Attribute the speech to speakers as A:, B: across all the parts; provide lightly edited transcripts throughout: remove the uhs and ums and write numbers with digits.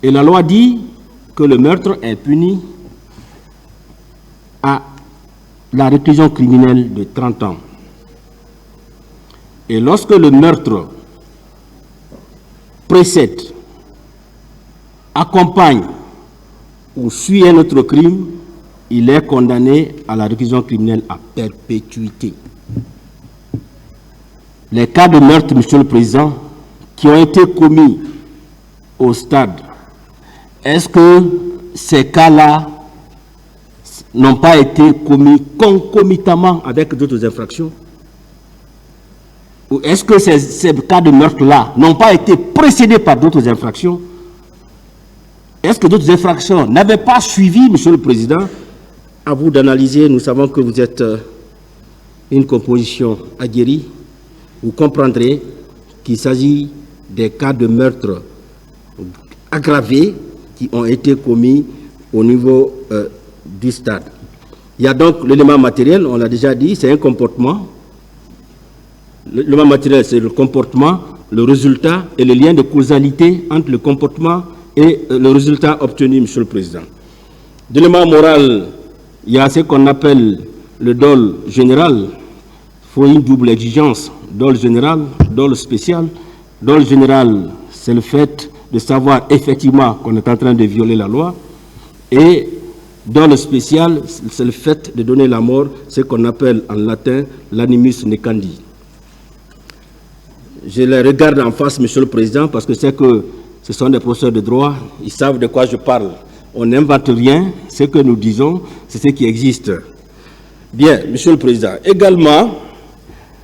A: Et la loi dit que le meurtre est puni à la réclusion criminelle de 30 ans. Et lorsque le meurtre précède, accompagne ou suit un autre crime, il est condamné à la réclusion criminelle à perpétuité. Les cas de meurtre, Monsieur le Président, qui ont été commis au stade, est-ce que ces cas-là n'ont pas été commis concomitamment avec d'autres infractions? Ou est-ce que ces cas de meurtre-là n'ont pas été précédés par d'autres infractions? Est-ce que d'autres infractions n'avaient pas suivi, Monsieur le Président? À vous d'analyser, nous savons que vous êtes une composition aguerrie. Vous comprendrez qu'il s'agit des cas de meurtre aggravés qui ont été commis au niveau du stade. Il y a donc l'élément matériel, on l'a déjà dit, c'est un comportement. L'élément matériel, c'est le comportement, le résultat et le lien de causalité entre le comportement et le résultat obtenu, Monsieur le Président. D'élément moral, il y a ce qu'on appelle le dol général. Il faut une double exigence, dol général, dol spécial. Dol général, c'est le fait de savoir effectivement qu'on est en train de violer la loi. Et dol spécial, c'est le fait de donner la mort, ce qu'on appelle en latin l'animus necandi. Je les regarde en face, Monsieur le Président, parce que c'est que ce sont des professeurs de droit, ils savent de quoi je parle. On n'invente rien, ce que nous disons, c'est ce qui existe. Bien, Monsieur le Président. Également,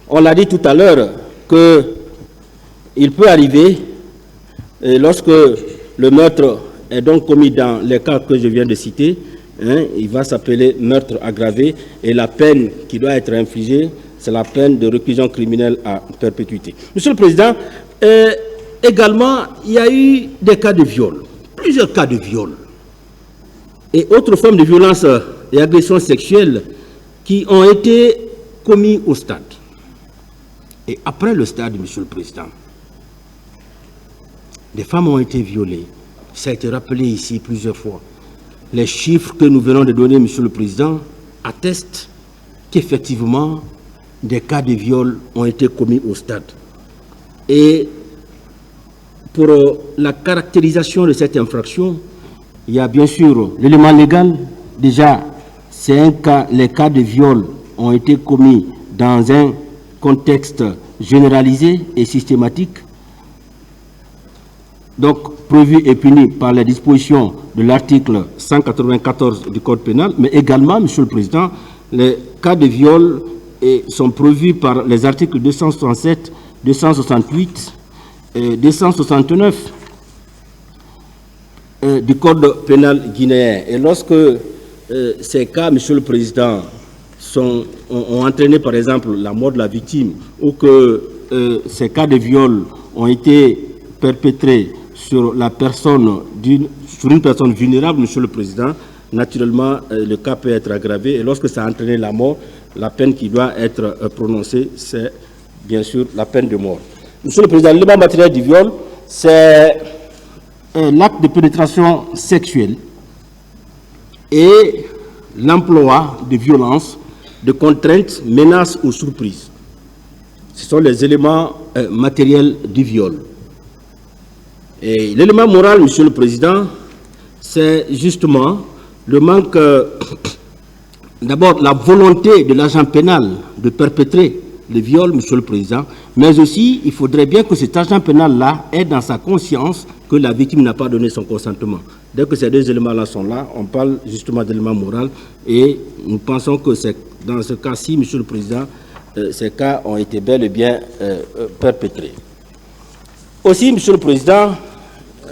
A: on l'a dit tout à l'heure, qu'il peut arriver, lorsque le meurtre est donc commis dans les cas que je viens de citer, il va s'appeler meurtre aggravé, et la peine qui doit être infligée, c'est la peine de réclusion criminelle à perpétuité. Monsieur le Président, également, il y a eu des cas de viol, plusieurs cas de viol, et autres formes de violence et agressions sexuelles qui ont été commis au stade. Et après le stade, Monsieur le Président, des femmes ont été violées. Ça a été rappelé ici plusieurs fois. Les chiffres que nous venons de donner, Monsieur le Président, attestent qu'effectivement, des cas de viol ont été commis au stade. Et pour la caractérisation de cette infraction, il y a bien sûr l'élément légal. Déjà, c'est un cas, les cas de viol ont été commis dans un contexte généralisé et systématique, donc prévu et puni par les dispositions de l'article 194 du Code pénal, mais également, Monsieur le Président, les cas de viol sont prévus par les articles 267, 268 et 269 du Code pénal guinéen. Et lorsque ces cas, Monsieur le Président, ont entraîné par exemple la mort de la victime, ou que ces cas de viol ont été perpétrés sur la personne sur une personne vulnérable, Monsieur le Président, naturellement le cas peut être aggravé, et lorsque ça a entraîné la mort, la peine qui doit être prononcée, c'est bien sûr la peine de mort. Monsieur le Président, l'élément matériel du viol, c'est l'acte de pénétration sexuelle et l'emploi de violence, de contraintes, menaces ou surprises. Ce sont les éléments matériels du viol. Et l'élément moral, Monsieur le Président, c'est justement le manque, d'abord la volonté de l'agent pénal de perpétrer le viol, Monsieur le Président, mais aussi il faudrait bien que cet agent pénal-là ait dans sa conscience que la victime n'a pas donné son consentement. Dès que ces deux éléments-là sont là, on parle justement d'élément moral, et nous pensons que c'est dans ce cas-ci, Monsieur le Président, ces cas ont été bel et bien perpétrés. Aussi, Monsieur le Président,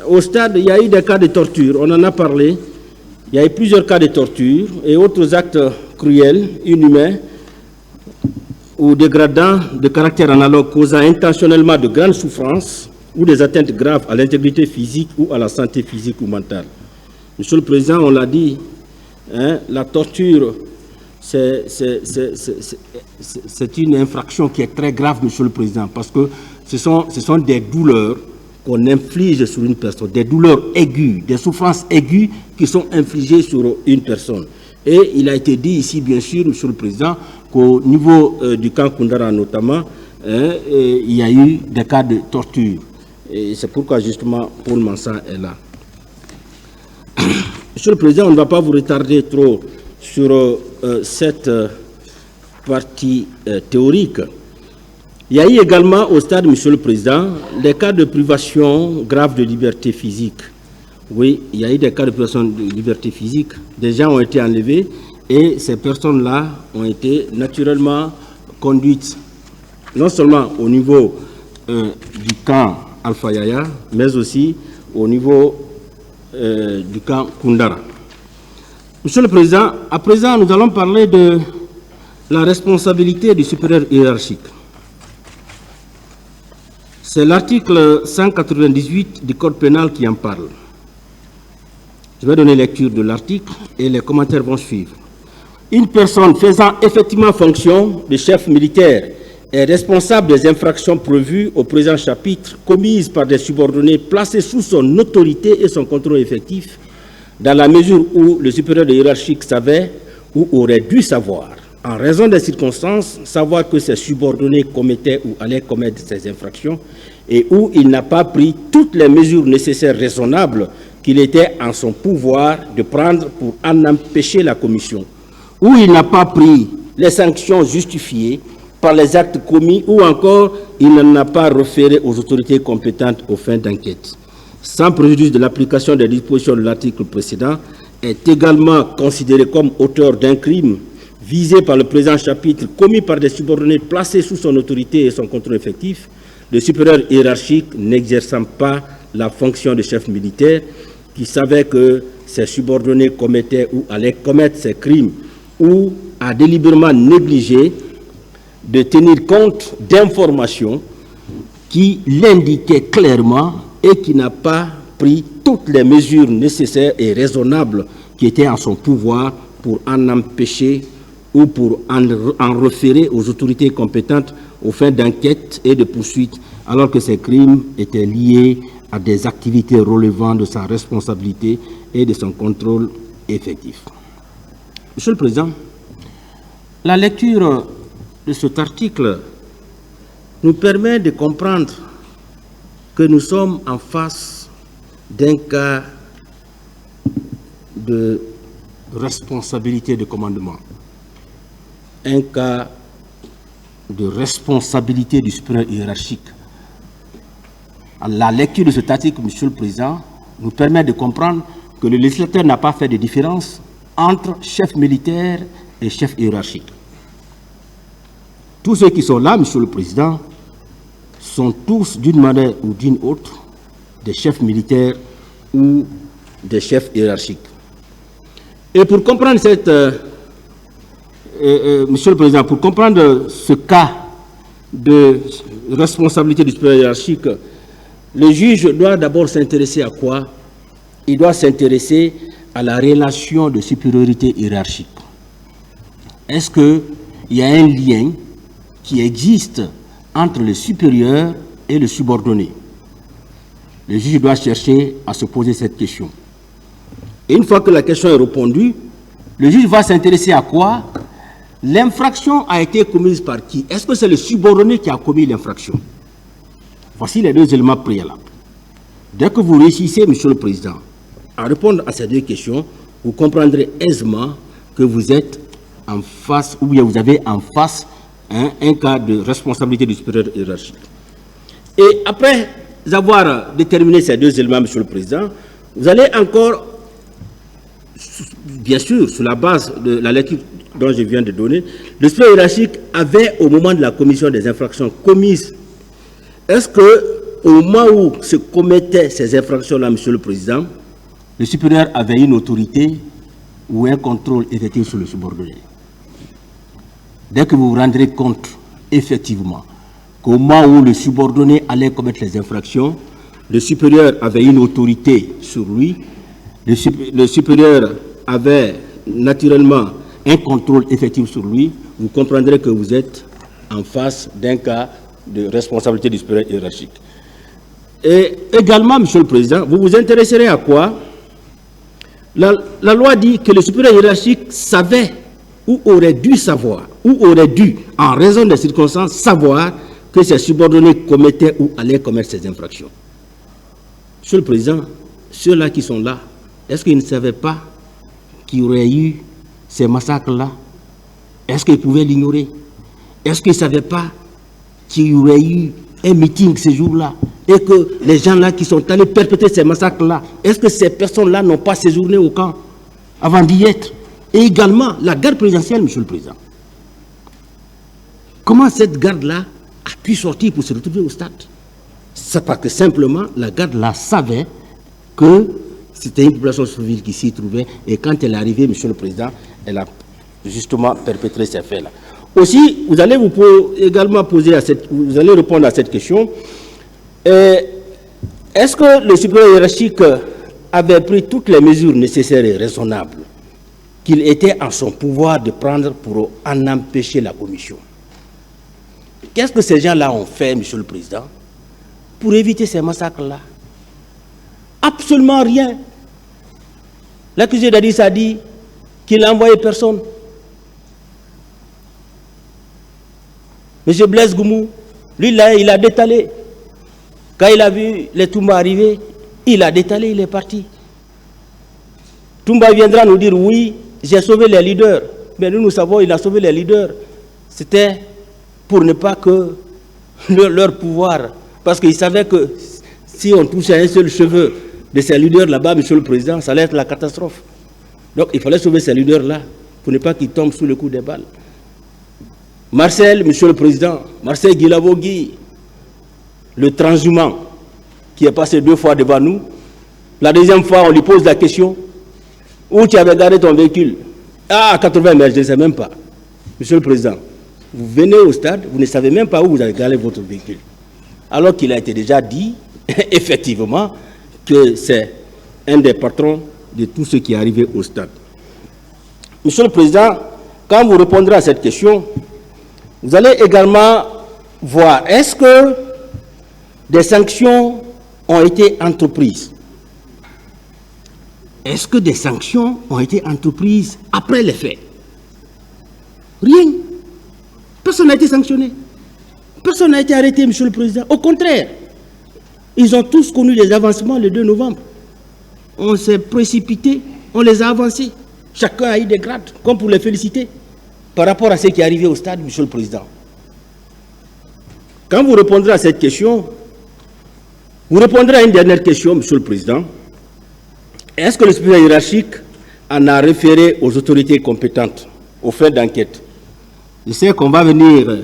A: au stade, il y a eu des cas de torture, on en a parlé, il y a eu plusieurs cas de torture et autres actes cruels, inhumains ou dégradants de caractère analogue causant intentionnellement de grandes souffrances ou des atteintes graves à l'intégrité physique ou à la santé physique ou mentale. Monsieur le Président, on l'a dit, la torture, c'est une infraction qui est très grave, Monsieur le Président, parce que ce sont des douleurs qu'on inflige sur une personne, des douleurs aiguës, des souffrances aiguës qui sont infligées sur une personne. Et il a été dit ici, bien sûr, Monsieur le Président, qu'au niveau du camp Koundara notamment, il y a eu des cas de torture. Et c'est pourquoi, justement, Paul Mansa est là. Monsieur le Président, on ne va pas vous retarder trop sur cette partie théorique. Il y a eu également au stade, Monsieur le Président, des cas de privation grave de liberté physique. Oui, il y a eu des cas de privation de liberté physique. Des gens ont été enlevés et ces personnes-là ont été naturellement conduites, non seulement au niveau du camp Alpha Yaya, mais aussi au niveau du camp Koundara. Monsieur le Président, à présent, nous allons parler de la responsabilité du supérieur hiérarchique. C'est l'article 198 du Code pénal qui en parle. Je vais donner lecture de l'article et les commentaires vont suivre. Une personne faisant effectivement fonction de chef militaire est responsable des infractions prévues au présent chapitre commises par des subordonnés placés sous son autorité et son contrôle effectif, dans la mesure où le supérieur hiérarchique savait ou aurait dû savoir, en raison des circonstances, savoir que ses subordonnés commettaient ou allaient commettre ces infractions et où il n'a pas pris toutes les mesures nécessaires raisonnables qu'il était en son pouvoir de prendre pour en empêcher la commission, où il n'a pas pris les sanctions justifiées par les actes commis ou encore il n'en a pas référé aux autorités compétentes aux fins d'enquête. Sans préjudice de l'application des dispositions de l'article précédent, est également considéré comme auteur d'un crime visé par le présent chapitre commis par des subordonnés placés sous son autorité et son contrôle effectif, le supérieur hiérarchique n'exerçant pas la fonction de chef militaire, qui savait que ses subordonnés commettaient ou allaient commettre ces crimes, ou a délibérément négligé de tenir compte d'informations qui l'indiquaient clairement et qui n'a pas pris toutes les mesures nécessaires et raisonnables qui étaient en son pouvoir pour en empêcher ou pour en référer aux autorités compétentes aux fins d'enquête et de poursuite, alors que ces crimes étaient liés à des activités relevant de sa responsabilité et de son contrôle effectif. Monsieur le Président, la lecture de cet article nous permet de comprendre que nous sommes en face d'un cas de responsabilité de commandement, un cas de responsabilité du supérieur hiérarchique. La lecture de cet article, Monsieur le Président, nous permet de comprendre que le législateur n'a pas fait de différence entre chef militaire et chef hiérarchique. Tous ceux qui sont là, Monsieur le Président, sont tous, d'une manière ou d'une autre, des chefs militaires ou des chefs hiérarchiques. Et pour comprendre cette... Monsieur le Président, pour comprendre ce cas de responsabilité du supérieur hiérarchique, le juge doit d'abord s'intéresser à quoi? Il doit s'intéresser à la relation de supériorité hiérarchique. Est-ce qu'il y a un lien qui existe entre le supérieur et le subordonné? Le juge doit chercher à se poser cette question. Et une fois que la question est répondue, le juge va s'intéresser à quoi? L'infraction a été commise par qui? Est-ce que c'est le subordonné qui a commis l'infraction? Voici les deux éléments préalables. Dès que vous réussissez, Monsieur le Président, à répondre à ces deux questions, vous comprendrez aisément que vous êtes en face, ou bien vous avez en face un cas de responsabilité du supérieur hiérarchique. Et après avoir déterminé ces deux éléments, Monsieur le Président, vous allez encore, bien sûr, sur la base de la lecture dont je viens de donner, le supérieur hiérarchique avait, au moment de la commission des infractions commises, est-ce qu'au moment où se commettaient ces infractions-là, Monsieur le Président, le supérieur avait une autorité ou un contrôle effectif sur le subordonné? Dès que vous vous rendrez compte, effectivement, qu'au moment où le subordonné allait commettre les infractions, le supérieur avait une autorité sur lui, le supérieur avait naturellement un contrôle effectif sur lui, vous comprendrez que vous êtes en face d'un cas de responsabilité du supérieur hiérarchique. Et également, Monsieur le Président, vous vous intéresserez à quoi? La loi dit que le supérieur hiérarchique savait ou aurait dû savoir, ou aurait dû, en raison des circonstances, savoir que ses subordonnés commettaient ou allaient commettre ces infractions. Monsieur le Président, ceux-là qui sont là, est-ce qu'ils ne savaient pas qu'il y aurait eu ces massacres-là? Est-ce qu'ils pouvaient l'ignorer? Est-ce qu'ils ne savaient pas qu'il y aurait eu un meeting ce jour-là et que les gens-là qui sont allés perpétrer ces massacres-là, est-ce que ces personnes-là n'ont pas séjourné au camp avant d'y être? Et également, la garde présidentielle, Monsieur le Président. Comment cette garde-là a pu sortir pour se retrouver au stade? C'est parce que simplement, la garde-là savait que c'était une population civile qui s'y trouvait et quand elle est arrivée, Monsieur le Président, elle a justement perpétré ces faits-là. Aussi, vous allez également vous allez répondre à cette question. Est-ce que le supérieur hiérarchique avait pris toutes les mesures nécessaires et raisonnables qu'il était en son pouvoir de prendre pour en empêcher la commission? Qu'est-ce que ces gens-là ont fait, Monsieur le Président, pour éviter ces massacres-là? Absolument rien. L'accusé Dadis a dit qu'il n'a envoyé personne. M. Blaise Goumou, lui, là, il a détalé. Quand il a vu les Toumba arriver, il a détalé, il est parti. Toumba viendra nous dire, oui, j'ai sauvé les leaders. Mais nous savons, il a sauvé les leaders. C'était pour ne pas que leur pouvoir, parce qu'il savait que si on touchait un seul cheveu de ces leaders là-bas, Monsieur le Président, ça allait être la catastrophe. Donc il fallait sauver ces leaders-là pour ne pas qu'ils tombent sous le coup des balles. Marcel, Monsieur le Président, Marcel Guilavogui, le transhumant qui est passé 2 fois devant nous, la deuxième fois on lui pose la question, où tu avais garé ton véhicule? Ah, 80 mètres, je ne sais même pas. Monsieur le Président, vous venez au stade, vous ne savez même pas où vous avez garé votre véhicule. Alors qu'il a été déjà dit, effectivement, que c'est un des patrons de tout ce qui est arrivé au stade. Monsieur le Président, quand vous répondrez à cette question, vous allez également voir, est-ce que des sanctions ont été entreprises? Est-ce que des sanctions ont été entreprises après les faits? Rien. Personne n'a été sanctionné. Personne n'a été arrêté, Monsieur le Président. Au contraire, ils ont tous connu des avancements le 2 novembre. On s'est précipité, on les a avancés. Chacun a eu des grades, comme pour les féliciter, par rapport à ce qui est arrivé au stade, Monsieur le Président. Quand vous répondrez à cette question, vous répondrez à une dernière question, Monsieur le Président. Est-ce que le supérieur hiérarchique en a référé aux autorités compétentes, aux faits d'enquête? Je sais qu'on va venir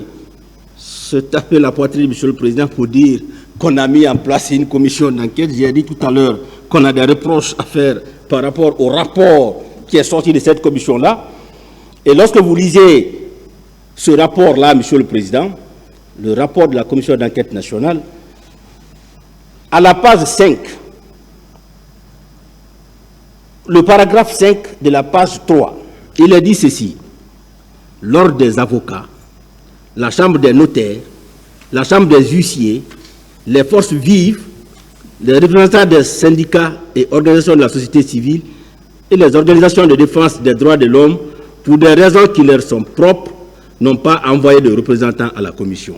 A: se taper la poitrine, Monsieur le Président, pour dire qu'on a mis en place une commission d'enquête. J'ai dit tout à l'heure qu'on a des reproches à faire par rapport au rapport qui est sorti de cette commission-là. Et lorsque vous lisez ce rapport-là, Monsieur le Président, le rapport de la commission d'enquête nationale, à la page 5, le paragraphe 5 de la page 3, il est dit ceci: l'ordre des avocats, la chambre des notaires, la chambre des huissiers, les forces vives, les représentants des syndicats et organisations de la société civile et les organisations de défense des droits de l'homme, pour des raisons qui leur sont propres, n'ont pas envoyé de représentants à la commission.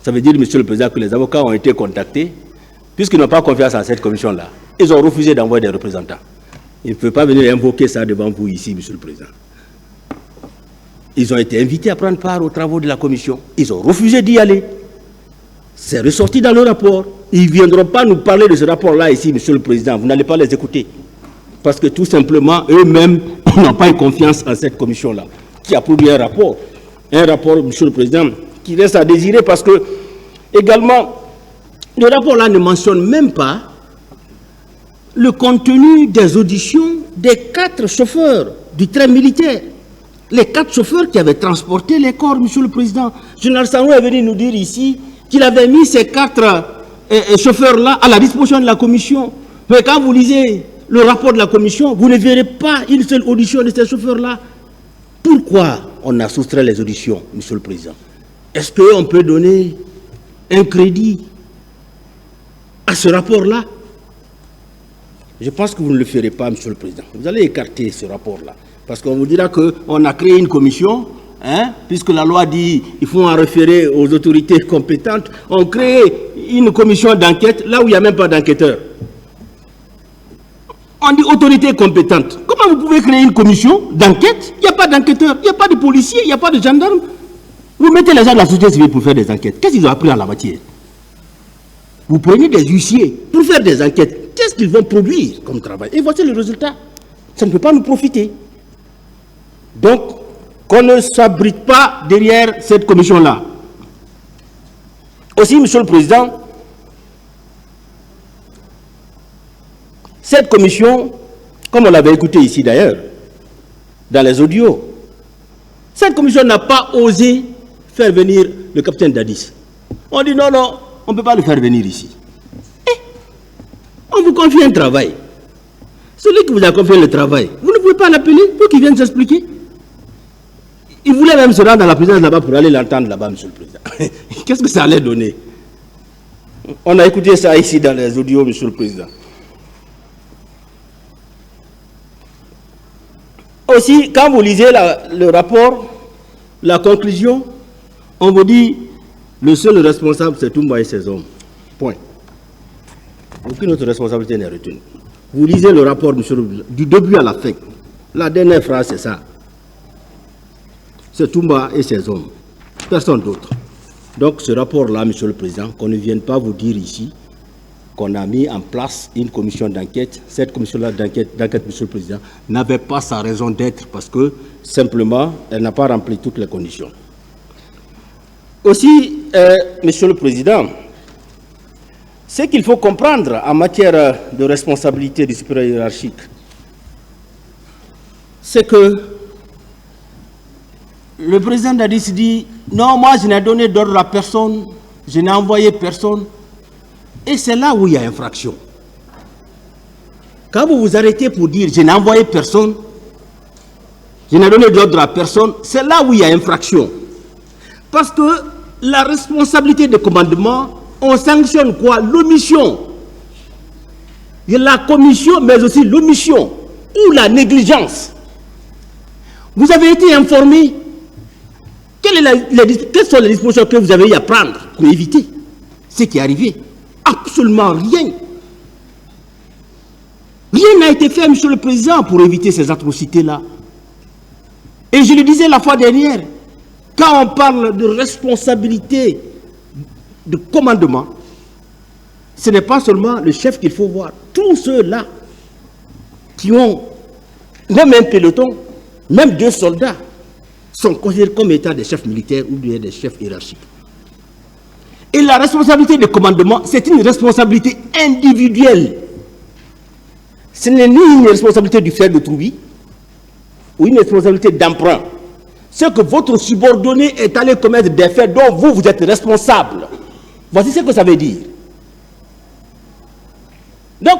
A: Ça veut dire, Monsieur le Président, que les avocats ont été contactés, puisqu'ils n'ont pas confiance en cette commission-là. Ils ont refusé d'envoyer des représentants. Ils ne peuvent pas venir invoquer ça devant vous ici, Monsieur le Président. Ils ont été invités à prendre part aux travaux de la commission. Ils ont refusé d'y aller. C'est ressorti dans le rapport. Ils ne viendront pas nous parler de ce rapport-là ici, Monsieur le Président. Vous n'allez pas les écouter. Parce que tout simplement, eux-mêmes n'ont pas eu confiance en cette commission-là, qui a produit un rapport, Monsieur le Président, qui laisse à désirer parce que, également, le rapport-là ne mentionne même pas le contenu des auditions des 4 chauffeurs du train militaire. Les 4 chauffeurs qui avaient transporté les corps, Monsieur le Président. Général Sango est venu nous dire ici qu'il avait mis ces 4 chauffeurs-là à la disposition de la commission. Mais quand vous lisez le rapport de la commission, vous ne verrez pas une seule audition de ces chauffeurs-là. Pourquoi on a soustrait les auditions, Monsieur le Président? Est-ce qu'on peut donner un crédit à ce rapport-là? Je pense que vous ne le ferez pas, Monsieur le Président. Vous allez écarter ce rapport-là. Parce qu'on vous dira qu'on a créé une commission, hein, puisque la loi dit qu'il faut en référer aux autorités compétentes. On crée une commission d'enquête là où il n'y a même pas d'enquêteur. On dit autorité compétente. Comment vous pouvez créer une commission d'enquête? Il n'y a pas d'enquêteur, il n'y a pas de policier, il n'y a pas de gendarme. Vous mettez les gens de la société civile pour faire des enquêtes. Qu'est-ce qu'ils ont appris en la matière? Vous prenez des huissiers pour faire des enquêtes. Qu'est-ce qu'ils vont produire comme travail? Et voici le résultat. Ça ne peut pas nous profiter. Donc, qu'on ne s'abrite pas derrière cette commission-là. Aussi, Monsieur le Président, cette commission, comme on l'avait écouté ici d'ailleurs, dans les audios, cette commission n'a pas osé faire venir le capitaine Dadis. On dit non, non, on ne peut pas le faire venir ici. On vous confie un travail. Celui qui vous a confié le travail, vous ne pouvez pas l'appeler pour qu'il vienne s'expliquer. Il voulait même se rendre dans la présidence là-bas pour aller l'entendre là-bas, Monsieur le Président. Qu'est-ce que ça allait donner? On a écouté ça ici dans les audios, Monsieur le Président. Aussi, quand vous lisez le rapport, la conclusion, on vous dit le seul responsable, c'est Toumba et ses hommes. Point. Aucune autre responsabilité n'est retenue. Vous lisez le rapport, Monsieur le Président, du début à la fin. La dernière phrase, c'est ça. C'est Toumba et ses hommes. Personne d'autre. Donc, ce rapport-là, Monsieur le Président, qu'on ne vienne pas vous dire ici qu'on a mis en place une commission d'enquête. Cette commission-là d'enquête, Monsieur le Président, n'avait pas sa raison d'être parce que, simplement, elle n'a pas rempli toutes les conditions. Aussi, Monsieur le Président, ce qu'il faut comprendre en matière de responsabilité du supérieur hiérarchique, c'est que le président Dadis dit « Non, moi je n'ai donné d'ordre à personne, je n'ai envoyé personne. » Et c'est là où il y a infraction. Quand vous vous arrêtez pour dire « Je n'ai envoyé personne, je n'ai donné d'ordre à personne », c'est là où il y a infraction. Parce que la responsabilité de commandement, on sanctionne quoi? L'omission. La commission, mais aussi l'omission ou la négligence. Vous avez été informé. Quelles sont les dispositions que vous avez eu à prendre pour éviter ce qui est arrivé? Absolument rien. Rien n'a été fait, Monsieur le Président, pour éviter ces atrocités-là. Et je le disais la fois dernière, quand on parle de responsabilité de commandement, ce n'est pas seulement le chef qu'il faut voir. Tous ceux-là qui ont, même un peloton, même 2 soldats, sont considérés comme étant des chefs militaires ou bien des chefs hiérarchiques. Et la responsabilité de commandement, c'est une responsabilité individuelle. Ce n'est ni une responsabilité du frère de Troubi ou une responsabilité d'emprunt. C'est que votre subordonné est allé commettre des faits dont vous êtes responsable. Voici ce que ça veut dire. Donc,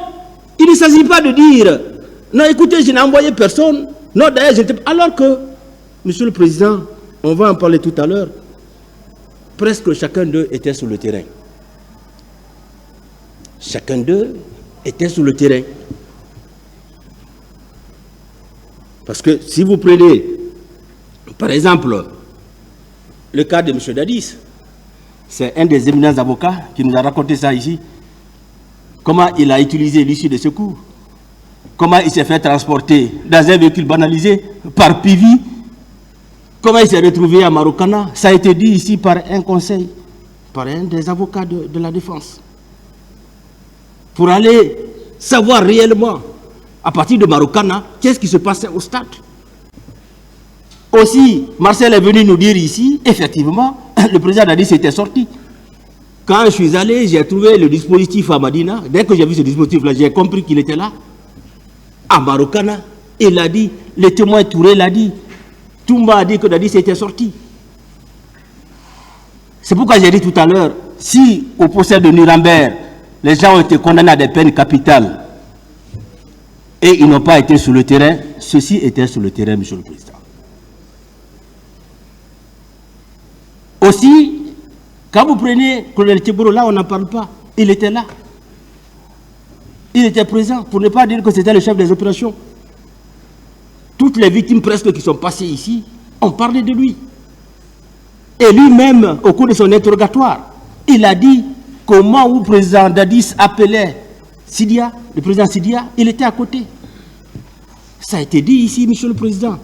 A: il ne s'agit pas de dire « Non, écoutez, je n'ai envoyé personne. Non, d'ailleurs, j'étais... » Alors que, Monsieur le Président, on va en parler tout à l'heure, presque chacun d'eux était sur le terrain. Chacun d'eux était sur le terrain. Parce que si vous prenez, par exemple, le cas de M. Dadis, c'est un des éminents avocats qui nous a raconté ça ici. Comment il a utilisé l'issue de secours. Comment il s'est fait transporter dans un véhicule banalisé par PIVI. Comment il s'est retrouvé à Marokana. Ça a été dit ici par un conseil, par un des avocats de la défense. Pour aller savoir réellement, à partir de Marokana, qu'est-ce qui se passait au stade. Aussi, Marcel est venu nous dire ici, effectivement, le président Dadis était sorti. Quand je suis allé, j'ai trouvé le dispositif à Madina. Dès que j'ai vu ce dispositif-là, j'ai compris qu'il était là. À Marokana, il a dit, le témoin Touré l'a dit, Toumba a dit que Dadis était sorti. C'est pourquoi j'ai dit tout à l'heure, si au procès de Nuremberg, les gens ont été condamnés à des peines capitales et ils n'ont pas été sur le terrain, ceux-ci étaient sur le terrain, Monsieur le Président. Aussi, quand vous prenez Colonel Tchiboro, là, on n'en parle pas. Il était là. Il était présent, pour ne pas dire que c'était le chef des opérations. Toutes les victimes presque qui sont passées ici ont parlé de lui. Et lui-même, au cours de son interrogatoire, il a dit qu'au moment où le président Dadis appelait Sidia, le président Sidia, il était à côté. Ça a été dit ici, monsieur le président.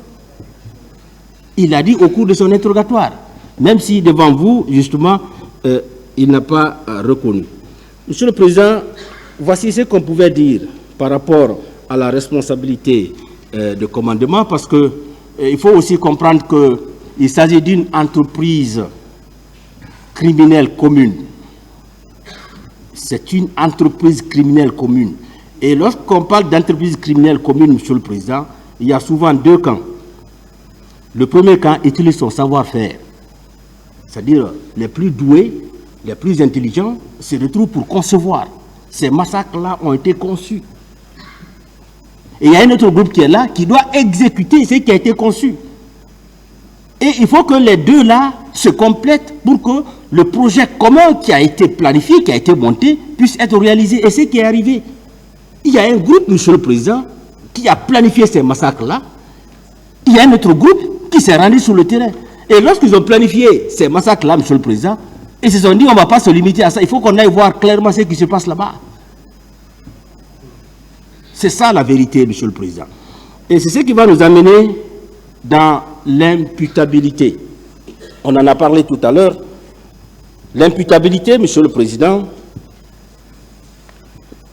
A: Il a dit au cours de son interrogatoire, même si devant vous, justement, il n'a pas reconnu. Monsieur le président, voici ce qu'on pouvait dire par rapport à la responsabilité de commandement, parce qu'il faut aussi comprendre qu'il s'agit d'une entreprise criminelle commune. C'est une entreprise criminelle commune. Et lorsqu'on parle d'entreprise criminelle commune, monsieur le président, il y a souvent deux camps. Le premier camp utilise son savoir-faire. C'est-à-dire les plus doués, les plus intelligents se retrouvent pour concevoir. Ces massacres-là ont été conçus. Et il y a un autre groupe qui est là, qui doit exécuter ce qui a été conçu. Et il faut que les deux-là se complètent pour que le projet commun qui a été planifié, qui a été monté, puisse être réalisé. Et ce qui est arrivé. Il y a un groupe, monsieur le président, qui a planifié ces massacres-là. Il y a un autre groupe qui s'est rendu sur le terrain. Et lorsqu'ils ont planifié ces massacres-là, monsieur le président, ils se sont dit, on ne va pas se limiter à ça. Il faut qu'on aille voir clairement ce qui se passe là-bas. C'est ça la vérité, monsieur le président. Et c'est ce qui va nous amener dans l'imputabilité. On en a parlé tout à l'heure. L'imputabilité, monsieur le président,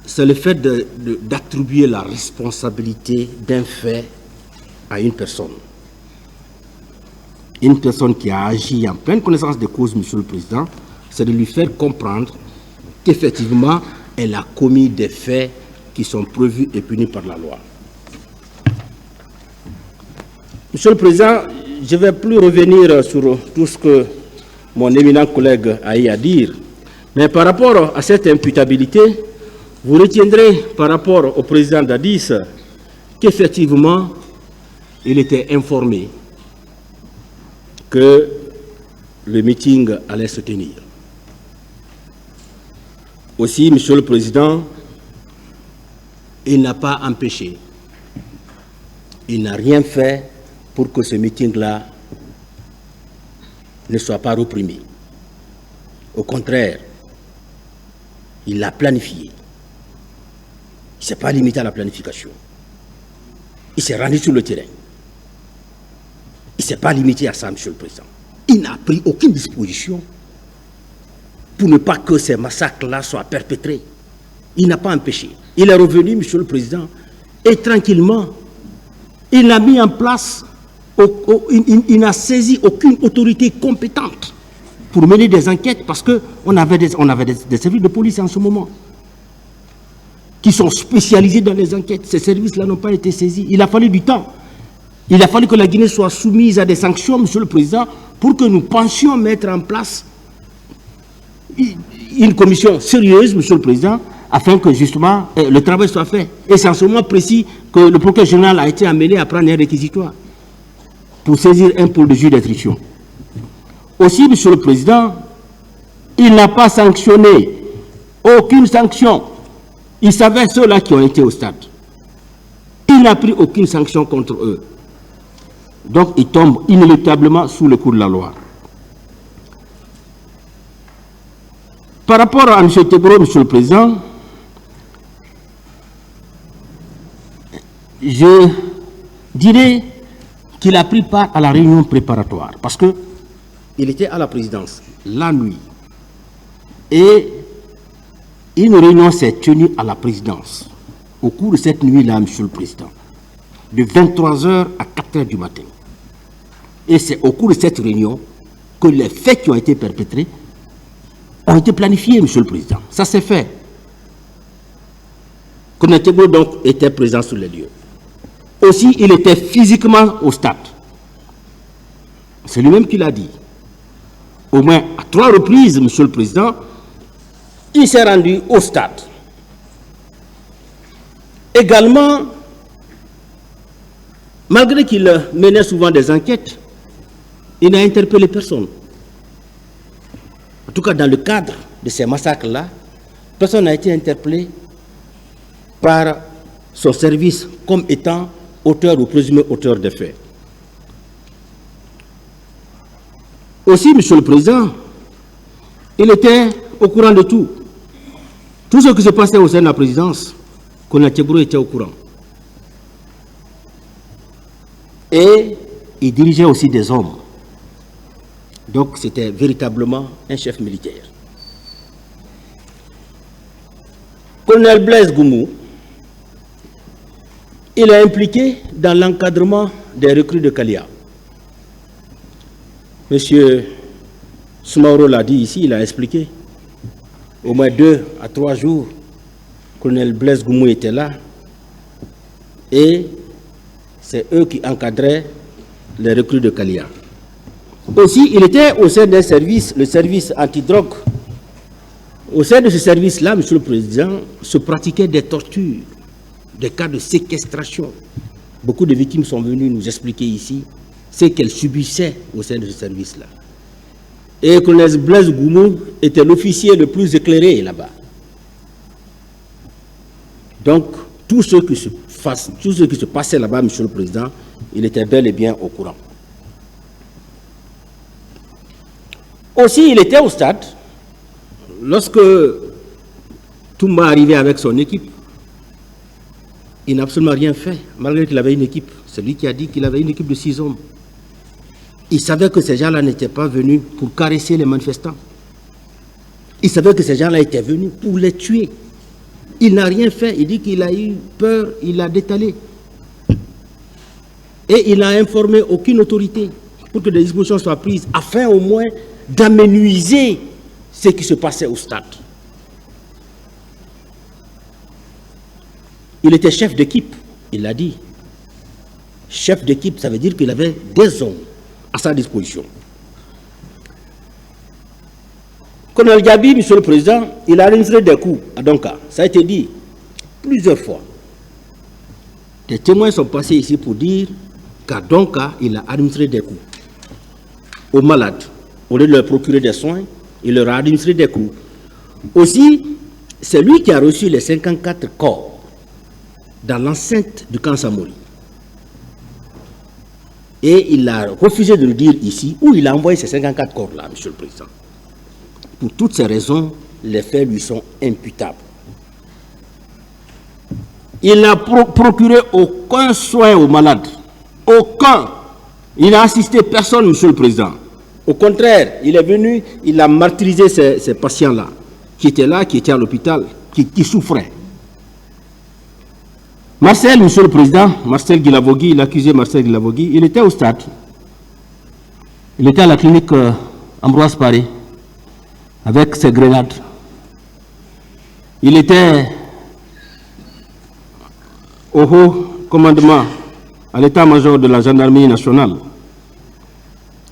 A: c'est le fait d'attribuer la responsabilité d'un fait à une personne. Une personne qui a agi en pleine connaissance des causes, monsieur le président, c'est de lui faire comprendre qu'effectivement, elle a commis des faits qui sont prévus et punis par la loi. Monsieur le président, je ne vais plus revenir sur tout ce que mon éminent collègue a eu à dire, mais par rapport à cette imputabilité, vous retiendrez par rapport au président Dadis qu'effectivement, il était informé que le meeting allait se tenir. Aussi, monsieur le président, il n'a pas empêché, il n'a rien fait pour que ce meeting-là ne soit pas reprimé. Au contraire, il l'a planifié. Il ne s'est pas limité à la planification. Il s'est rendu sur le terrain. Il ne s'est pas limité à ça, monsieur le président. Il n'a pris aucune disposition pour ne pas que ces massacres-là soient perpétrés. Il n'a pas empêché. Il est revenu, monsieur le président, et tranquillement, il n'a mis en place, il n'a saisi aucune autorité compétente pour mener des enquêtes, parce qu'on avait des services de police en ce moment qui sont spécialisés dans les enquêtes. Ces services-là n'ont pas été saisis. Il a fallu du temps. Il a fallu que la Guinée soit soumise à des sanctions, monsieur le président, pour que nous pensions mettre en place une commission sérieuse, monsieur le président, afin que justement le travail soit fait. Et c'est en ce moment précis que le procureur général a été amené à prendre un réquisitoire pour saisir un pôle de juge d'instruction. Aussi, monsieur le président, il n'a pas sanctionné, aucune sanction. Il savait ceux-là qui ont été au stade. Il n'a pris aucune sanction contre eux. Donc, il tombe inéluctablement sous le coup de la loi. Par rapport à M. Tebro, monsieur le président, je dirais qu'il a pris part à la réunion préparatoire, parce qu'il était à la présidence la nuit. Et une réunion s'est tenue à la présidence au cours de cette nuit-là, monsieur le président, de 23h à 4h du matin. Et c'est au cours de cette réunion que les faits qui ont été perpétrés ont été planifiés, monsieur le président. Ça s'est fait. Konatebo donc était présent sur les lieux. Aussi, il était physiquement au stade. C'est lui-même qui l'a dit. Au moins à 3 reprises, monsieur le président, il s'est rendu au stade. Également, malgré qu'il menait souvent des enquêtes, il n'a interpellé personne. En tout cas, dans le cadre de ces massacres-là, personne n'a été interpellé par son service comme étant auteur ou présumé auteur des faits. Aussi, Monsieur le Président, il était au courant de tout. Tout ce qui se passait au sein de la présidence, Colonel Tchebro était au courant. Et il dirigeait aussi des hommes. Donc c'était véritablement un chef militaire. Colonel Blaise Goumou, il est impliqué dans l'encadrement des recrues de Kalia. Monsieur Soumaoro l'a dit ici, il a expliqué. Au moins 2 à 3 jours, Colonel Blaise Goumou était là. Et c'est eux qui encadraient les recrues de Kalia. Aussi, il était au sein d'un service, le service antidrogue. Au sein de ce service-là, Monsieur le Président, se pratiquaient des tortures, des cas de séquestration. Beaucoup de victimes sont venues nous expliquer ici ce qu'elles subissaient au sein de ce service-là. Et le colonel Blaise Goumou était l'officier le plus éclairé là-bas. Donc, tout ce qui se passait là-bas, Monsieur le Président, il était bel et bien au courant. Aussi, il était au stade, lorsque Toumba arrivait avec son équipe, il n'a absolument rien fait, malgré qu'il avait une équipe. C'est lui qui a dit qu'il avait une équipe de 6 hommes. Il savait que ces gens-là n'étaient pas venus pour caresser les manifestants. Il savait que ces gens-là étaient venus pour les tuer. Il n'a rien fait. Il dit qu'il a eu peur, il a détalé. Et il n'a informé aucune autorité pour que des dispositions soient prises, afin au moins d'amenuiser ce qui se passait au stade. Il était chef d'équipe, il l'a dit. Chef d'équipe, ça veut dire qu'il avait des hommes à sa disposition. Colonel Gabi, Monsieur le Président, il a administré des coups à Donka. Ça a été dit plusieurs fois. Des témoins sont passés ici pour dire qu'à Donka, il a administré des coups aux malades. Au lieu de leur procurer des soins, il leur a administré des coups. Aussi, c'est lui qui a reçu les 54 corps dans l'enceinte du camp Samori. Et il a refusé de le dire ici, où il a envoyé ces 54 corps-là, Monsieur le Président. Pour toutes ces raisons, les faits lui sont imputables. Il n'a procuré aucun soin aux malades. Aucun. Il n'a assisté personne, Monsieur le Président. Au contraire, il est venu, il a martyrisé ces patients-là, qui étaient là, qui étaient à l'hôpital, qui souffraient. Marcel, Monsieur le Président, Marcel Guilavogui, l'accusé Marcel Guilavogui, il était au stade. Il était à la clinique Ambroise Paré, avec ses grenades. Il était au haut commandement, à l'état-major de la gendarmerie nationale.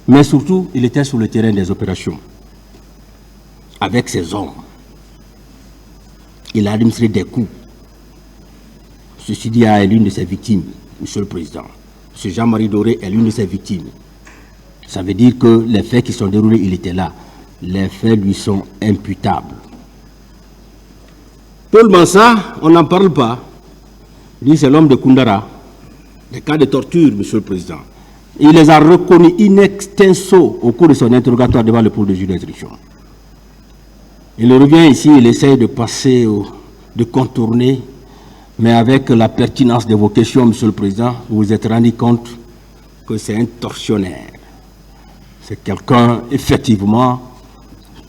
A: Mais surtout, il était sur le terrain des opérations, avec ses hommes. Il a administré des coups. Ceci dit est l'une de ses victimes, Monsieur le Président. M. Jean-Marie Doré est l'une de ses victimes. Ça veut dire que les faits qui sont déroulés, il était là. Les faits lui sont imputables. Paul Mansa, on n'en parle pas. Lui, c'est l'homme de Koundara. Des cas de torture, Monsieur le Président. Il les a reconnus in extenso au cours de son interrogatoire devant le pôle de juge d'instruction. Il revient ici, il essaie de passer, de contourner, mais avec la pertinence de vos questions, Monsieur le Président, vous vous êtes rendu compte que c'est un tortionnaire. C'est quelqu'un, effectivement,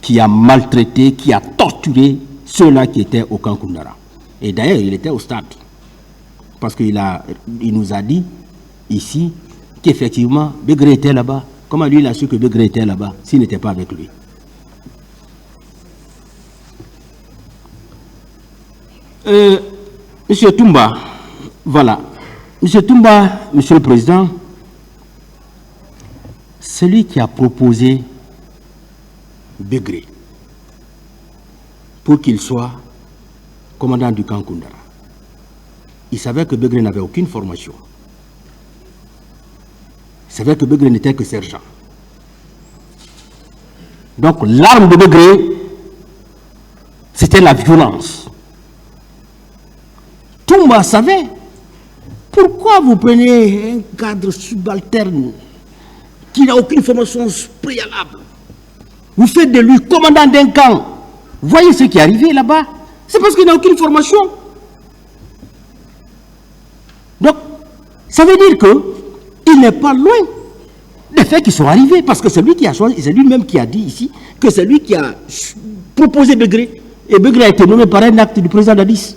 A: qui a maltraité, qui a torturé ceux-là qui étaient au camp Koundara. Et d'ailleurs, il était au stade. Parce qu'il nous a dit, ici, qu'effectivement, Begré était là-bas. Comment lui, il a su que Begré était là-bas, s'il n'était pas avec lui? Monsieur Toumba, voilà. Monsieur Toumba, Monsieur le Président, celui qui a proposé Begré pour qu'il soit commandant du camp Koundara. Il savait que Begré n'avait aucune formation. Il savait que Begré n'était que sergent. Donc l'arme de Begré, c'était la violence. Toumba savait. Pourquoi vous prenez un cadre subalterne qui n'a aucune formation préalable? Vous faites de lui commandant d'un camp. Voyez ce qui est arrivé là-bas. C'est parce qu'il n'a aucune formation. Donc, ça veut dire qu'il n'est pas loin des faits qui sont arrivés. Parce que c'est lui qui a choisi, c'est lui-même qui a dit ici que c'est lui qui a proposé Begré. Et Begré a été nommé par un acte du président Dadis.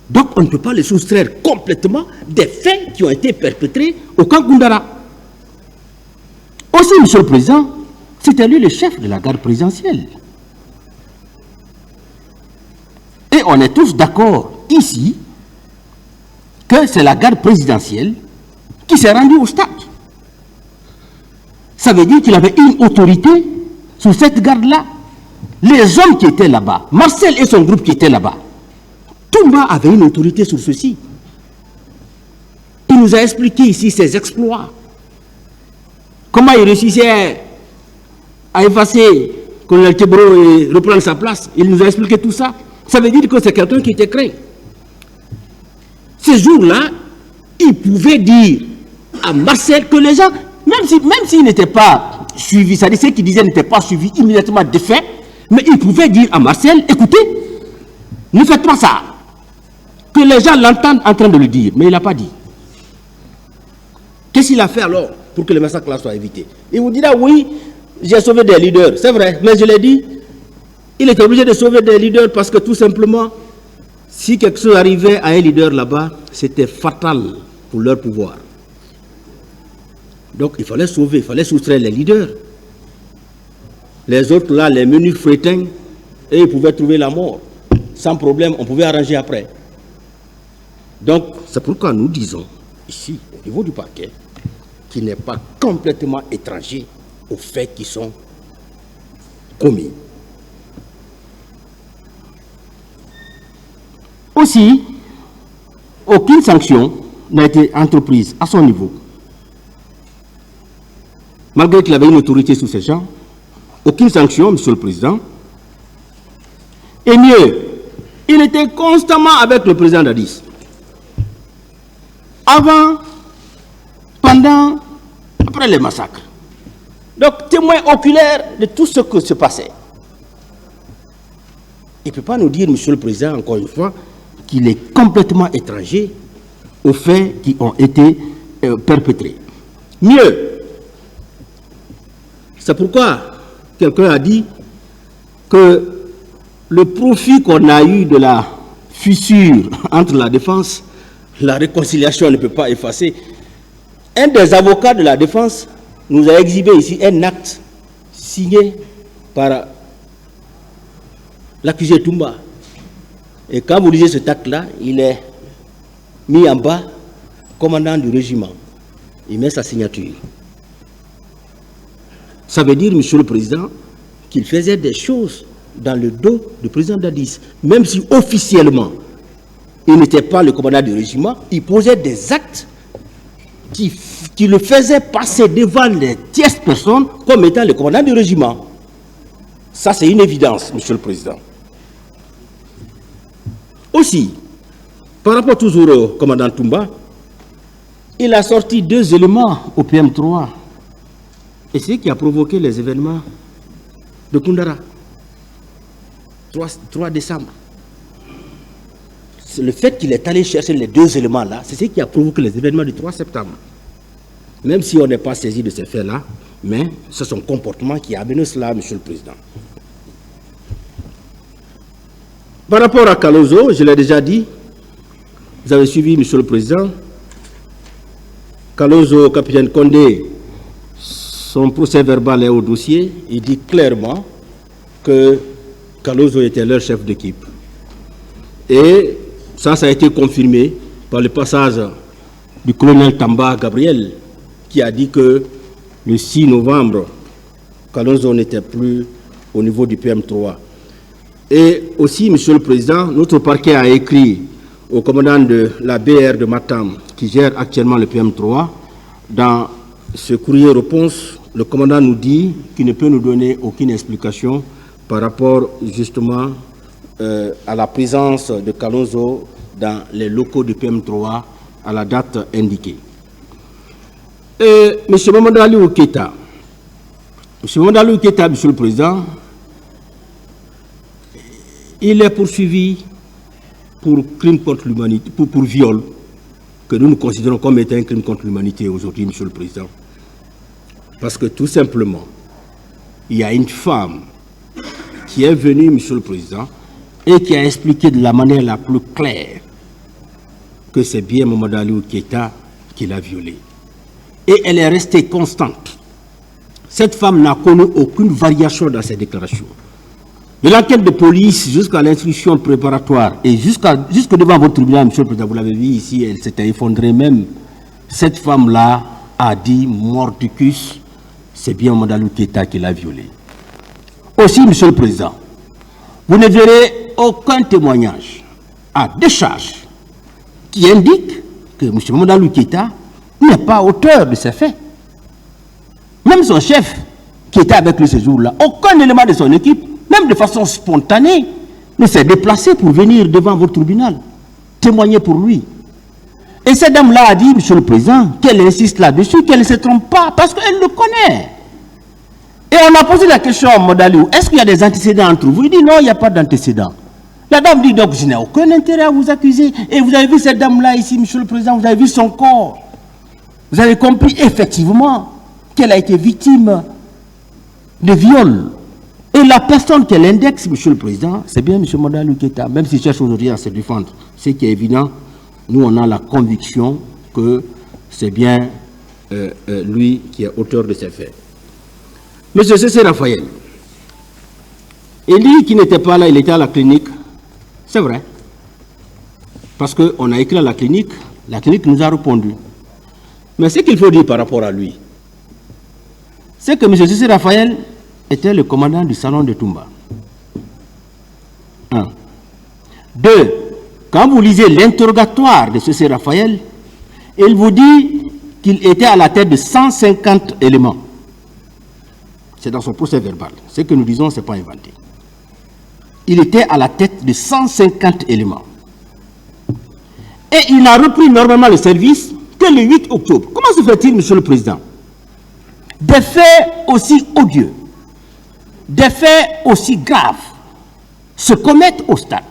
A: Donc, on ne peut pas le soustraire complètement des faits qui ont été perpétrés au camp Koundara. Aussi, Monsieur le Président, c'était lui le chef de la garde présidentielle. Et on est tous d'accord ici que c'est la garde présidentielle qui s'est rendue au stade. Ça veut dire qu'il avait une autorité sur cette garde-là. Les hommes qui étaient là-bas, Marcel et son groupe qui étaient là-bas, Toumba avait une autorité sur ceci. Il nous a expliqué ici ses exploits. Comment il réussissait à effacer Colonel Tebro et reprendre sa place. Il nous a expliqué tout ça. Ça veut dire que c'est quelqu'un qui était craint. Ces jours-là, il pouvait dire à Marcel que les gens, même s'ils n'étaient pas suivis, c'est-à-dire ceux qui disaient n'étaient pas suivis, immédiatement défaits, mais il pouvait dire à Marcel, écoutez, ne faites pas ça. Que les gens l'entendent en train de le dire, mais il n'a pas dit. Qu'est-ce qu'il a fait alors pour que le massacre-là soit évité? Il vous dira, oui, j'ai sauvé des leaders, c'est vrai, mais je l'ai dit, il était obligé de sauver des leaders parce que tout simplement, si quelque chose arrivait à un leader là-bas, c'était fatal pour leur pouvoir. Donc il fallait sauver, il fallait soustraire les leaders. Les autres là, les menus frétins, et ils pouvaient trouver la mort. Sans problème, on pouvait arranger après. Donc c'est pourquoi nous disons, ici, au niveau du parquet, qu'il n'est pas complètement étranger aux faits qui sont commis. Aussi, aucune sanction n'a été entreprise à son niveau. Malgré qu'il avait une autorité sur ces gens, aucune sanction, Monsieur le Président. Et mieux, il était constamment avec le président Dadis. Avant, pendant, après les massacres. Donc, témoin oculaire de tout ce qui se passait. Il ne peut pas nous dire, Monsieur le Président, encore une fois, qu'il est complètement étranger aux faits qui ont été perpétrés. Mieux, c'est pourquoi quelqu'un a dit que le profit qu'on a eu de la fissure entre la défense, la réconciliation ne peut pas effacer. Un des avocats de la défense nous a exhibé ici un acte signé par l'accusé Toumba. Et quand vous lisez cet acte-là, il est mis en bas, commandant du régiment. Il met sa signature. Ça veut dire, Monsieur le Président, qu'il faisait des choses dans le dos du président Dadis. Même si officiellement, il n'était pas le commandant du régiment, il posait des actes qui le faisaient passer devant les tierces personnes comme étant le commandant du régiment. Ça, c'est une évidence, Monsieur le Président. Aussi, par rapport toujours au commandant Toumba, il a sorti 2 éléments au PM3. Et c'est ce qui a provoqué les événements de Koundara. 3 décembre. C'est le fait qu'il est allé chercher les 2 éléments-là, c'est ce qui a provoqué les événements du 3 septembre. Même si on n'est pas saisi de ces faits-là, mais c'est son comportement qui a amené cela, Monsieur le Président. Par rapport à Kalozo, je l'ai déjà dit, vous avez suivi, Monsieur le Président, Kalozo, capitaine Condé, son procès verbal est au dossier, il dit clairement que Kalozo était leur chef d'équipe. Et ça a été confirmé par le passage du colonel Tamba Gabriel, qui a dit que le 6 novembre, Kalozo n'était plus au niveau du PM3. Et aussi, Monsieur le Président, notre parquet a écrit au commandant de la BR de Matam, qui gère actuellement le PM3. Dans ce courrier-réponse, le commandant nous dit qu'il ne peut nous donner aucune explication par rapport justement à la présence de Kalonzo dans les locaux du PM3 à la date indiquée. M. Mamadou Aliou Keïta, Monsieur le Président, il est poursuivi pour crime contre l'humanité, pour viol, que nous considérons comme étant un crime contre l'humanité aujourd'hui, Monsieur le Président. Parce que tout simplement, il y a une femme qui est venue, Monsieur le Président, et qui a expliqué de la manière la plus claire que c'est bien Mamadou Aliou Keïta qui l'a violée. Et elle est restée constante. Cette femme n'a connu aucune variation dans ses déclarations. De l'enquête de police jusqu'à l'instruction préparatoire et jusque devant votre tribunal, Monsieur le Président, vous l'avez vu ici, elle s'était effondrée même. Cette femme-là a dit mordicus, c'est bien Mamadou Aliou Keïta qui l'a violée. Aussi, Monsieur le Président, vous ne verrez aucun témoignage à décharge qui indique que M. Mamadou Aliou Keïta n'est pas auteur de ces faits. Même son chef, qui était avec lui ce jour-là, aucun élément de son équipe, même de façon spontanée, ne s'est déplacé pour venir devant votre tribunal, témoigner pour lui. Et cette dame-là a dit, Monsieur le Président, qu'elle insiste là-dessus, qu'elle ne se trompe pas, parce qu'elle le connaît. Et on a posé la question à Mamadou Aliou, est-ce qu'il y a des antécédents entre vous? Il dit non, il n'y a pas d'antécédents. La dame dit donc, je n'ai aucun intérêt à vous accuser. Et vous avez vu cette dame-là ici, Monsieur le Président, vous avez vu son corps. Vous avez compris effectivement qu'elle a été victime de viol. Et la personne qu'elle indexe, Monsieur le Président, c'est bien M. Mamadou Aliou Keïta, même s'il cherche aujourd'hui à se défendre. Ce qui est évident, nous on a la conviction que c'est bien lui qui est auteur de ces faits. M. C.C. Raphaël, il dit qu'il n'était pas là, il était à la clinique. C'est vrai. Parce qu'on a écrit à la clinique nous a répondu. Mais ce qu'il faut dire par rapport à lui, c'est que M. C.C. Raphaël était le commandant du salon de Toumba. 1. 2. Quand vous lisez l'interrogatoire de C.C. Raphaël, il vous dit qu'il était à la tête de 150 éléments. C'est dans son procès verbal. Ce que nous disons, ce n'est pas inventé. Il était à la tête de 150 éléments. Et il n'a repris normalement le service que le 8 octobre. Comment se fait-il, Monsieur le Président? Des faits aussi odieux, des faits aussi graves se commettent au stade.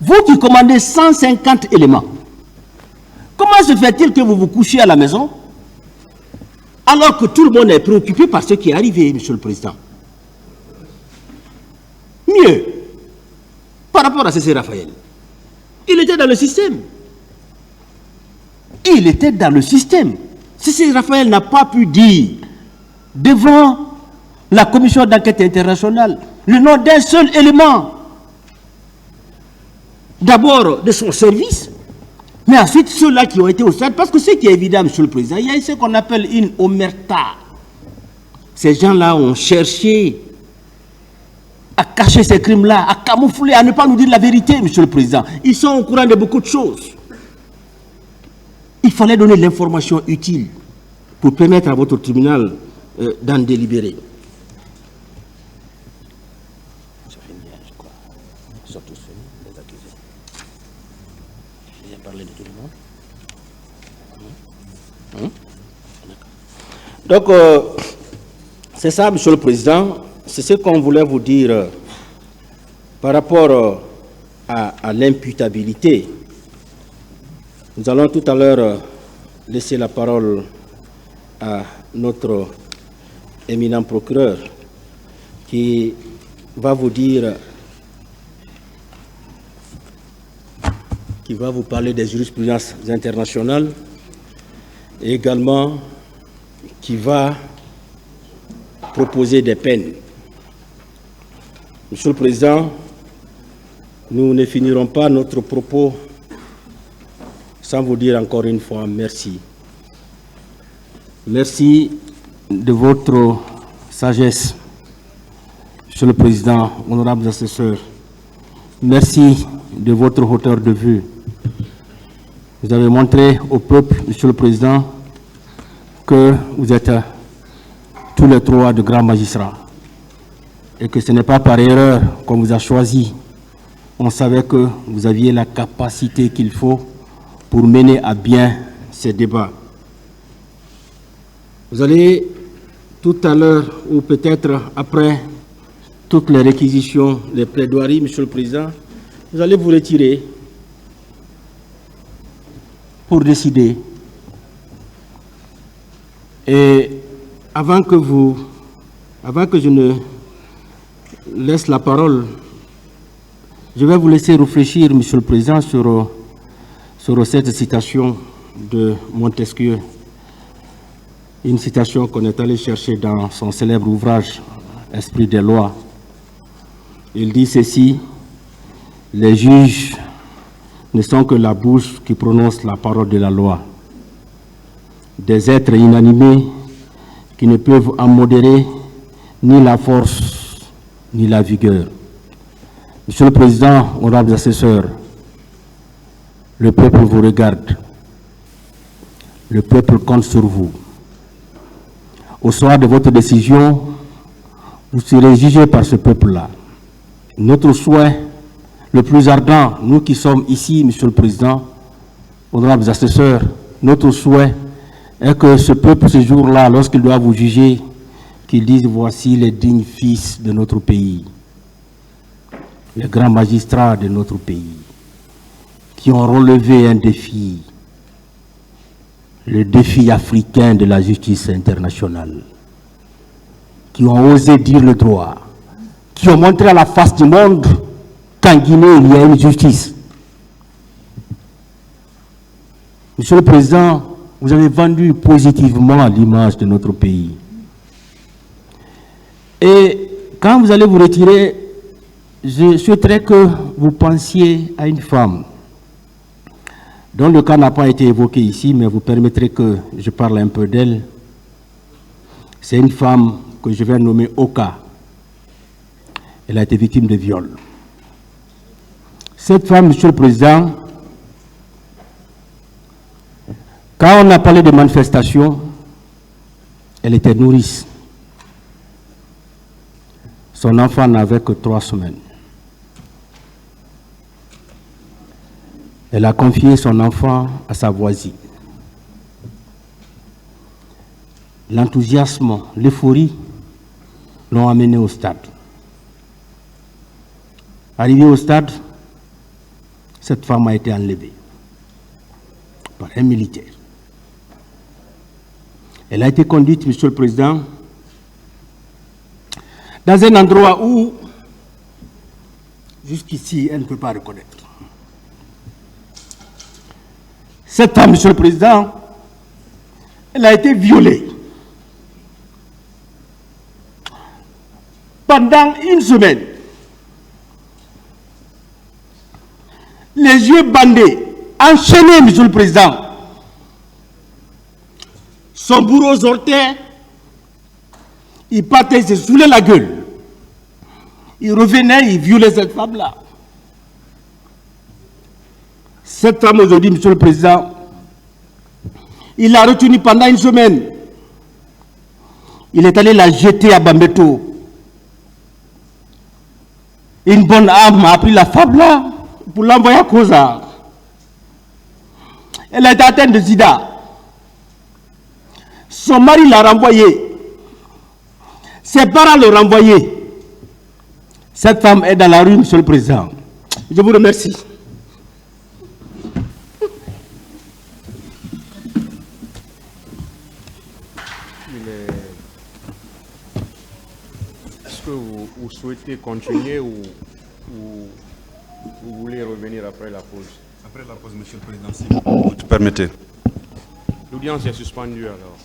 A: Vous qui commandez 150 éléments, comment se fait-il que vous vous couchiez à la maison alors que tout le monde est préoccupé par ce qui est arrivé, Monsieur le Président? Mieux, par rapport à C.C. Raphaël, il était dans le système. Il était dans le système. C.C. Raphaël n'a pas pu dire devant la commission d'enquête internationale le nom d'un seul élément. D'abord de son service, mais ensuite ceux-là qui ont été au stade, parce que ce qui est évident, Monsieur le Président, il y a ce qu'on appelle une omerta. Ces gens-là ont cherché à cacher ces crimes-là, à camoufler, à ne pas nous dire la vérité, Monsieur le Président. Ils sont au courant de beaucoup de choses. Il fallait donner l'information utile pour permettre à votre tribunal d'en délibérer. J'ai parlé de tout le monde. Donc, c'est ça, Monsieur le Président. C'est ce qu'on voulait vous dire par rapport à l'imputabilité. Nous allons tout à l'heure laisser la parole à notre éminent procureur qui va vous dire, qui va vous parler des jurisprudences internationales et également qui va proposer des peines. Monsieur le Président, nous ne finirons pas notre propos sans vous dire encore une fois merci. Merci de votre sagesse, Monsieur le Président, honorables assesseurs. Merci de votre hauteur de vue. Vous avez montré au peuple, Monsieur le Président, que vous êtes tous les trois de grands magistrats. et que ce n'est pas par erreur qu'on vous a choisi. On savait que vous aviez la capacité qu'il faut pour mener à bien ces débats. Vous allez tout à l'heure, ou peut-être après toutes les réquisitions, les plaidoiries, Monsieur le Président, vous allez vous retirer pour décider. Et avant que je ne laisse la parole, je vais vous laisser réfléchir, Monsieur le Président, sur cette citation de Montesquieu. Une citation qu'on est allé chercher dans son célèbre ouvrage « Esprit des lois ». Il dit ceci: « Les juges ne sont que la bouche qui prononce la parole de la loi. Des êtres inanimés qui ne peuvent en modérer ni la force ni la vigueur. » Monsieur le Président, honorables assesseurs, le peuple vous regarde. Le peuple compte sur vous. Au soir de votre décision, vous serez jugés par ce peuple-là. Notre souhait le plus ardent, nous qui sommes ici, Monsieur le Président, honorables assesseurs, notre souhait est que ce peuple, ce jour-là, lorsqu'il doit vous juger, qu'il dise: voici les dignes fils de notre pays, les grands magistrats de notre pays, qui ont relevé un défi, le défi africain de la justice internationale, qui ont osé dire le droit, qui ont montré à la face du monde qu'en Guinée, il y a une justice. Monsieur le Président, vous avez vendu positivement l'image de notre pays. Et quand vous allez vous retirer, je souhaiterais que vous pensiez à une femme dont le cas n'a pas été évoqué ici, mais vous permettrez que je parle un peu d'elle. C'est une femme que je vais nommer Oka. Elle a été victime de viol. Cette femme, Monsieur le Président, quand on a parlé de manifestation, elle était nourrice. Son enfant n'avait que 3 semaines. Elle a confié son enfant à sa voisine. L'enthousiasme, l'euphorie l'ont amenée au stade. Arrivée au stade, cette femme a été enlevée par un militaire. Elle a été conduite, Monsieur le Président, dans un endroit où, jusqu'ici, elle ne peut pas reconnaître. Cette femme, Monsieur le Président, elle a été violée. Pendant 1 semaine, les yeux bandés, enchaînés, Monsieur le Président. Son bourreau sortait, il partait, il se saoulait la gueule. Il revenait, il violait cette femme-là. Cette femme aujourd'hui, Monsieur le Président, il l'a retenue pendant 1 semaine. Il est allé la jeter à Bambeto. Une bonne âme a pris la femme-là pour l'envoyer à Koza. Elle a été atteinte de sida. Son mari l'a renvoyée. Ses parents l'ont renvoyée. Cette femme est dans la rue, Monsieur le Président. Je vous remercie.
B: Est-ce que vous souhaitez continuer ou vous voulez revenir après la pause?
C: Après la pause, Monsieur le Président, si vous te permettez.
B: L'audience est suspendue alors.